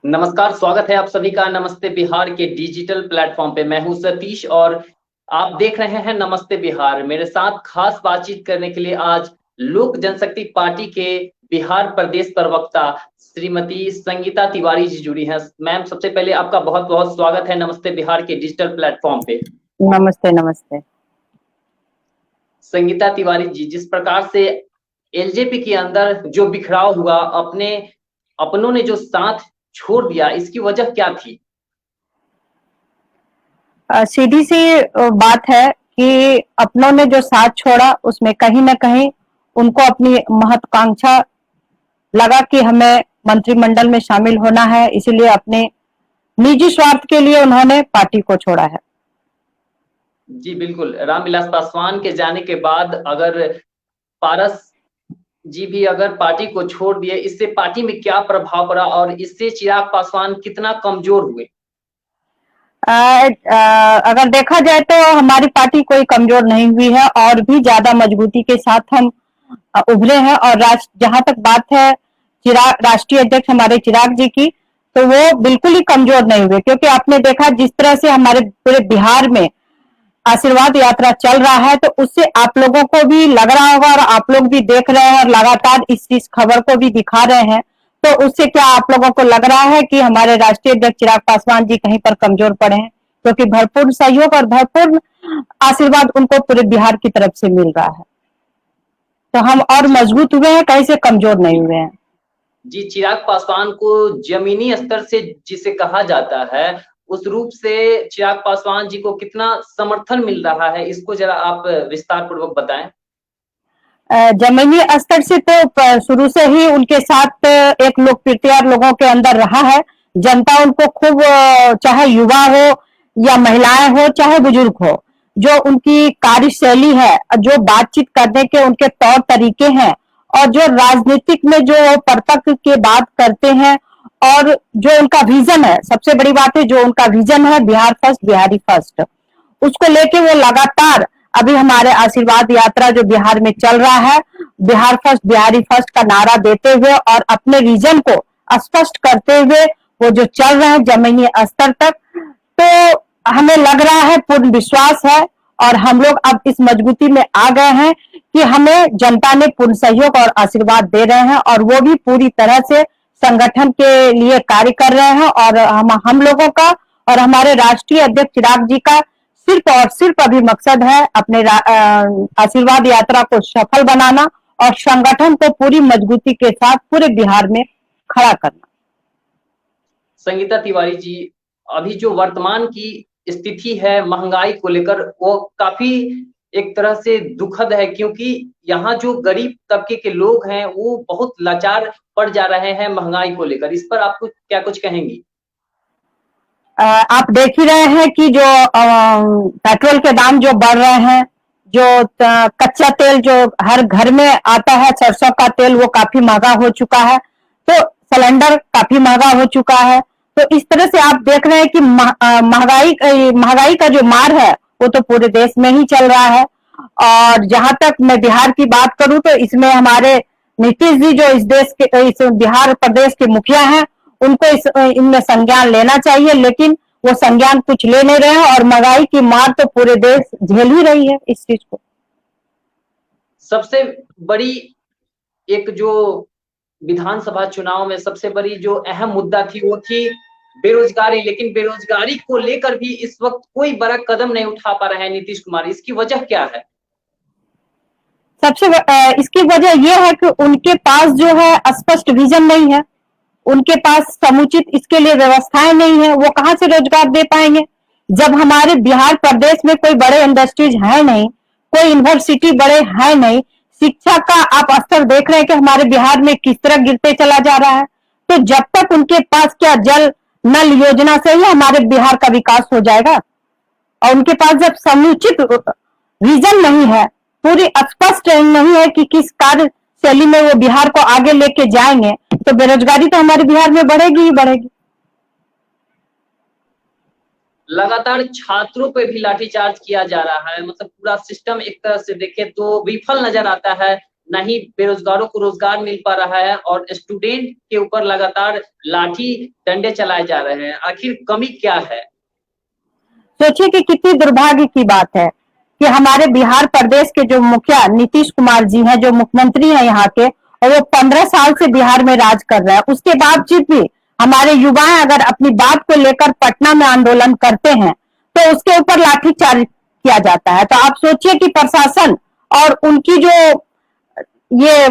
नमस्कार, स्वागत है आप सभी का नमस्ते बिहार के डिजिटल प्लेटफॉर्म पे। मैं हूं सतीश और आप देख रहे हैं नमस्ते बिहार। मेरे साथ खास बातचीत करने के लिए आज लोक जनशक्ति पार्टी के बिहार प्रदेश प्रवक्ता श्रीमती संगीता तिवारी जी जुड़ी हैं। मैम, सबसे पहले आपका बहुत बहुत स्वागत है नमस्ते बिहार के डिजिटल प्लेटफॉर्म पे। नमस्ते नमस्ते। संगीता तिवारी जी, जिस प्रकार से एलजेपी के अंदर जो बिखराव हुआ, अपनों ने जो साथ छोड़ दिया, इसकी वजह क्या थी? सीधी सी बात है कि अपनों ने जो साथ छोड़ा उसमें कहीं ना कहीं उनको अपनी महत्वाकांक्षा लगा कि हमें मंत्रिमंडल में शामिल होना है, इसीलिए अपने निजी स्वार्थ के लिए उन्होंने पार्टी को छोड़ा है। जी बिल्कुल, रामविलास पासवान के जाने के बाद अगर पारस जी भी अगर पार्टी को छोड़ दिए, इससे पार्टी में क्या प्रभाव पड़ा और इससे चिराग पासवान कितना कमजोर हुए? अगर देखा जाए तो हमारी पार्टी कोई कमजोर नहीं हुई है और भी ज्यादा मजबूती के साथ हम उभरे हैं। और जहां तक बात है चिराग राष्ट्रीय अध्यक्ष हमारे चिराग जी की, तो वो बिल्कुल ही कमजोर नहीं हुए, क्योंकि आपने देखा जिस तरह से हमारे पूरे बिहार में आशीर्वाद यात्रा चल रहा है, तो उससे आप लोगों को भी लग रहा होगा और आप लोग भी देख रहे हैं और लगातार इस खबर को भी दिखा रहे हैं। तो उससे क्या आप लोगों को लग रहा है कि हमारे राष्ट्रीय अध्यक्ष चिराग पासवान जी कहीं पर कमजोर पड़े हैं? क्योंकि भरपूर सहयोग और भरपूर आशीर्वाद उनको पूरे बिहार की तरफ से मिल रहा है, तो हम और जी मजबूत हुए हैं, कहीं से कमजोर नहीं हुए हैं। जी, चिराग पासवान को जमीनी स्तर से जिसे कहा जाता है, उस रूप से चिराग पासवान जी को कितना समर्थन मिल रहा है, इसको जरा आप विस्तार पूर्वक बताएं। जमीनी स्तर से तो शुरू से ही उनके साथ एक लोकप्रियता लोगों के अंदर रहा है। जनता उनको खूब, चाहे युवा हो या महिलाएं हो चाहे बुजुर्ग हो, जो उनकी कार्यशैली है, जो बातचीत करने के उनके तौर तरीके हैं, और जो राजनीतिक में जो परतक के बात करते हैं, और जो उनका विजन है, सबसे बड़ी बात है जो उनका विजन है बिहार फर्स्ट बिहारी फर्स्ट, उसको लेके वो लगातार अभी हमारे आशीर्वाद यात्रा जो बिहार में चल रहा है, बिहार फर्स्ट बिहारी फर्स्ट का नारा देते हुए और अपने विजन को स्पष्ट करते हुए वो जो चल रहे हैं जमीनी स्तर तक, तो हमें लग रहा है, पूर्ण विश्वास है और हम लोग अब इस मजबूती में आ गए हैं कि हमें जनता ने पूर्ण सहयोग और आशीर्वाद दे रहे हैं, और वो भी पूरी तरह से संगठन के लिए कार्य कर रहे हैं। और हम लोगों का और हमारे राष्ट्रीय अध्यक्ष चिराग जी का सिर्फ और सिर्फ अभी मकसद है अपने आशीर्वाद यात्रा को सफल बनाना और संगठन को पूरी मजबूती के साथ पूरे बिहार में खड़ा करना। संगीता तिवारी जी, अभी जो वर्तमान की स्थिति है महंगाई को लेकर, वो काफी एक तरह से दुखद है, क्योंकि यहाँ जो गरीब तबके के लोग हैं वो बहुत लाचार पड़ जा रहे हैं महंगाई को लेकर। इस पर आप क्या कुछ कहेंगी? आप देख ही रहे हैं कि जो पेट्रोल के दाम जो बढ़ रहे हैं, जो कच्चा तेल जो हर घर में आता है, सरसों का तेल, वो काफी महंगा हो चुका है, तो सिलेंडर काफी महंगा हो चुका है। तो इस तरह से आप देख रहे हैं कि महंगाई का जो मार है वो तो पूरे देश में ही चल रहा है। और जहां तक मैं बिहार की बात करूं तो इसमें हमारे नीतीश जी जो इस बिहार प्रदेश के मुखिया हैं, उनको इनमें संज्ञान लेना चाहिए, लेकिन वो संज्ञान कुछ ले नहीं रहे हैं और महंगाई की मार तो पूरे देश झेल ही रही है इस चीज को। सबसे बड़ी एक जो विधानसभा चुनाव में सबसे बड़ी जो अहम मुद्दा थी वो थी बेरोजगारी, लेकिन बेरोजगारी को लेकर भी इस वक्त कोई बड़ा कदम नहीं उठा पा रहे हैं नीतीश कुमार। इसकी वजह क्या है? इसकी वजह यह है कि उनके पास जो है स्पष्ट विजन नहीं है, उनके पास समुचित इसके लिए व्यवस्थाएं नहीं है। वो कहां से रोजगार दे पाएंगे जब हमारे बिहार प्रदेश में कोई बड़े इंडस्ट्रीज है नहीं, कोई यूनिवर्सिटी बड़े है नहीं। शिक्षा का आप स्तर देख रहे हैं कि हमारे बिहार में किस तरह गिरते चला जा रहा है। तो जब तक उनके पास क्या जल नल योजना से ही हमारे बिहार का विकास हो जाएगा, और उनके पास जब समुचित विजन नहीं है, पूरी स्पष्ट नहीं है कि किस कार्य शैली में वो बिहार को आगे लेके जाएंगे, तो बेरोजगारी तो हमारे बिहार में बढ़ेगी ही बढ़ेगी। लगातार छात्रों पे भी लाठीचार्ज किया जा रहा है, मतलब पूरा सिस्टम एक तरह से देखे तो विफल नजर आता है। ना ही बेरोजगारों को रोजगार मिल पा रहा है और स्टूडेंट के ऊपर लगातार लाठी डंडे चलाए जा रहे हैं। आखिर कमी क्या है? सोचिए कि कितनी दुर्भाग्य की बात है कि हमारे बिहार प्रदेश के जो मुखिया नीतीश कुमार जी हैं, जो मुख्यमंत्री हैं यहाँ के, और वो 15 साल से बिहार में राज कर रहे हैं, उसके बावजूद भी हमारे युवाएं अगर अपनी बात को लेकर पटना में आंदोलन करते हैं तो उसके ऊपर लाठीचार्ज किया जाता है। तो आप सोचिए कि प्रशासन और उनकी जो ये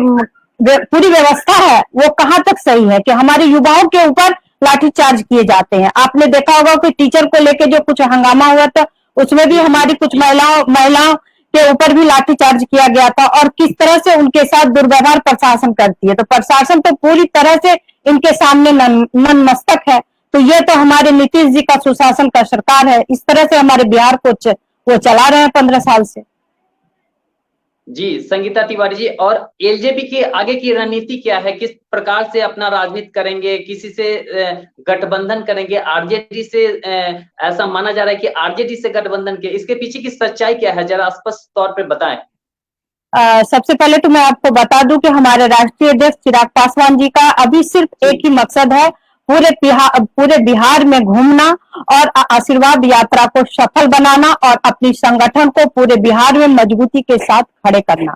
पूरी व्यवस्था है वो कहाँ तक सही है कि हमारे युवाओं के ऊपर लाठीचार्ज किए जाते हैं। आपने देखा होगा कि टीचर को लेके जो कुछ हंगामा हुआ था उसमें भी हमारी कुछ महिलाओं के ऊपर भी लाठीचार्ज किया गया था, और किस तरह से उनके साथ दुर्व्यवहार प्रशासन करती है। तो प्रशासन तो पूरी तरह से इनके सामने नतमस्तक है। तो ये तो हमारे नीतीश जी का सुशासन का सरकार है, इस तरह से हमारे बिहार को वो चला रहे हैं 15 साल से। जी संगीता तिवारी जी, और एलजेपी के आगे की रणनीति क्या है? किस प्रकार से अपना राजनीति करेंगे? किसी से गठबंधन करेंगे? आरजेडी से ऐसा माना जा रहा है कि आरजेडी से गठबंधन के, इसके पीछे की सच्चाई क्या है, जरा स्पष्ट तौर पे बताएं। सबसे पहले तो मैं आपको बता दूं कि हमारे राष्ट्रीय अध्यक्ष चिराग पासवान जी का अभी सिर्फ एक ही मकसद है, पूरे बिहार में घूमना और आशीर्वाद यात्रा को सफल बनाना और अपनी संगठन को पूरे बिहार में मजबूती के साथ खड़े करना।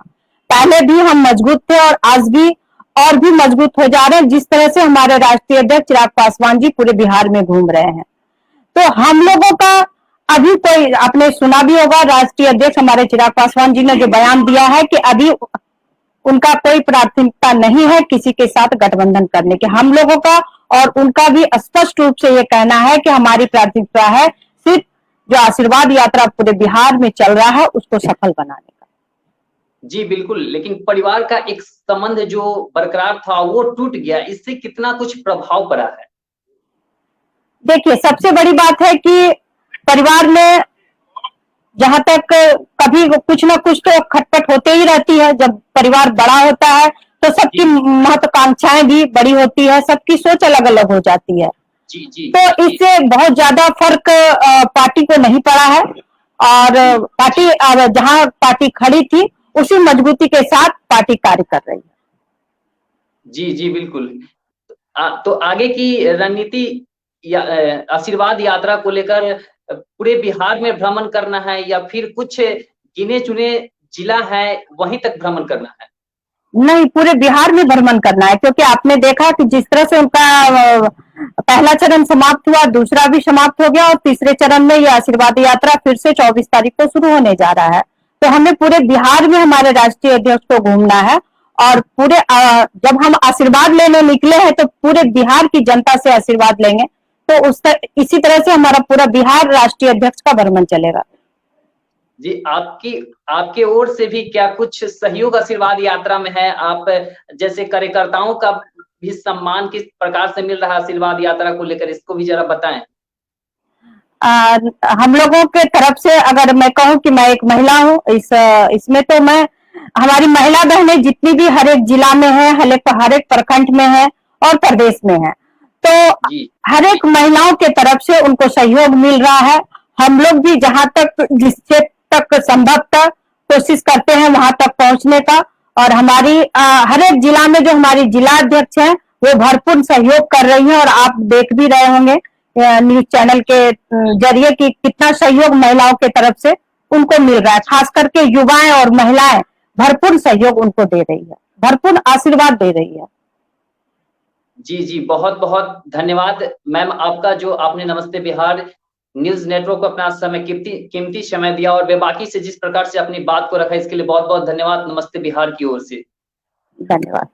पहले भी हम मजबूत थे और आज भी और भी मजबूत हो जा रहे हैं, जिस तरह से हमारे राष्ट्रीय अध्यक्ष चिराग पासवान जी पूरे बिहार में घूम रहे हैं। तो हम लोगों का अभी कोई, आपने सुना भी होगा, राष्ट्रीय अध्यक्ष हमारे चिराग पासवान जी ने जो बयान दिया है कि अभी उनका कोई प्राथमिकता नहीं है किसी के साथ गठबंधन करने के। हम लोगों का और उनका भी स्पष्ट रूप से ये कहना है कि हमारी प्राथमिकता है सिर्फ जो आशीर्वाद यात्रा पूरे बिहार में चल रहा है उसको सफल बनाने का। जी बिल्कुल, लेकिन परिवार का एक संबंध जो बरकरार था वो टूट गया, इससे कितना कुछ प्रभाव पड़ा है? देखिए, सबसे बड़ी बात है कि परिवार में जहां तक कभी कुछ ना कुछ तो खटपट होते ही रहती है। जब परिवार बड़ा होता है तो सबकी महत्वाकांक्षाएं भी बड़ी होती है, सबकी सोच अलग अलग हो जाती है। जी, तो इससे बहुत ज्यादा फर्क पार्टी को नहीं पड़ा है, और पार्टी जहां पार्टी खड़ी थी उसी मजबूती के साथ पार्टी कार्य कर रही है। जी बिल्कुल। तो आगे की रणनीति आशीर्वाद यात्रा को लेकर पूरे बिहार में भ्रमण करना है या फिर कुछ गिने चुने जिला है वहीं तक भ्रमण करना है? नहीं, पूरे बिहार में भ्रमण करना है, क्योंकि आपने देखा कि जिस तरह से उनका पहला चरण समाप्त हुआ, दूसरा भी समाप्त हो गया और तीसरे चरण में यह आशीर्वाद यात्रा फिर से 24 तारीख को शुरू होने जा रहा है। तो हमें पूरे बिहार में हमारे राष्ट्रीय अध्यक्ष को घूमना है, और पूरे जब हम आशीर्वाद लेने निकले हैं तो पूरे बिहार की जनता से आशीर्वाद लेंगे। तो इसी तरह से हमारा पूरा बिहार राष्ट्रीय अध्यक्ष का भ्रमण चलेगा। जी, आपके ओर से भी क्या कुछ सहयोग आशीर्वाद यात्रा में है? आप जैसे कार्यकर्ताओं का भी सम्मान किस प्रकार से मिल रहा है आशीर्वाद यात्रा को लेकर, इसको भी जरा बताएं। हम लोगों के तरफ से अगर मैं कहूं कि मैं एक महिला हूं, इसमें तो मैं, हमारी महिला बहनें जितनी भी हर एक जिला में है, हर एक प्रखंड में है और प्रदेश में है, तो हर एक महिलाओं के तरफ से उनको सहयोग मिल रहा है। हम लोग भी जहां तक जिससे तक संभव था कोशिश करते हैं वहां तक पहुंचने का, और हमारी हर एक जिला में जो हमारी जिला अध्यक्ष हैं वो भरपूर सहयोग कर रही हैं, और आप देख भी रहे होंगे न्यूज चैनल के जरिए कि कितना सहयोग महिलाओं के तरफ से उनको मिल रहा है। खास करके युवाएं और महिलाएं भरपूर सहयोग उनको दे रही है, भरपूर आशीर्वाद दे रही है। जी बहुत बहुत धन्यवाद मैम आपका, जो आपने नमस्ते बिहार न्यूज नेटवर्क को अपना समय कीमती समय दिया और बेबाकी से जिस प्रकार से अपनी बात को रखा, इसके लिए बहुत बहुत धन्यवाद नमस्ते बिहार की ओर से। धन्यवाद।